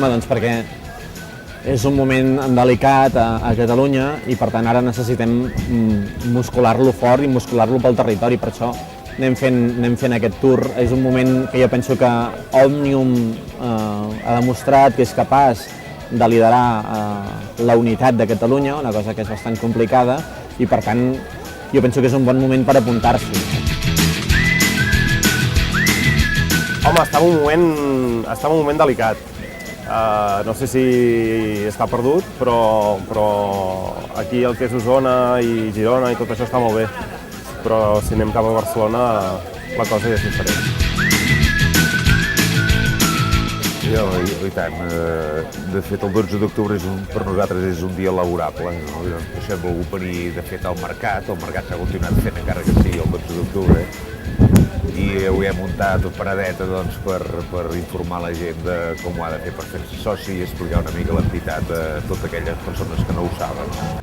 programa doncs, perquè és un moment delicat a Catalunya i per tant ara necessitem muscular-lo fort i muscular-lo pel territori, per això anem fent aquest tour. És un moment que jo penso que Òmnium ha demostrat que és capaç de liderar la unitat de Catalunya, una cosa que és bastant complicada, i per tant jo penso que és un bon moment per apuntar-s'hi. Home, està en un moment delicat. No sé si està perdut, però aquí el que és Osona i Girona i tot això està molt bé. Però si anem cap a Barcelona la cosa ja és diferent. I tant. De fet, el 12 d'octubre per nosaltres és un dia laborable. Això hem volgut venir, de fet, al mercat. El mercat s'ha continuat fent encara que sigui el 12 d'octubre. I ho hem muntat paradeta doncs, per informar la gent de com ho ha de fer per fer-se soci i explicar una mica l'entitat a totes aquelles persones que no ho saben.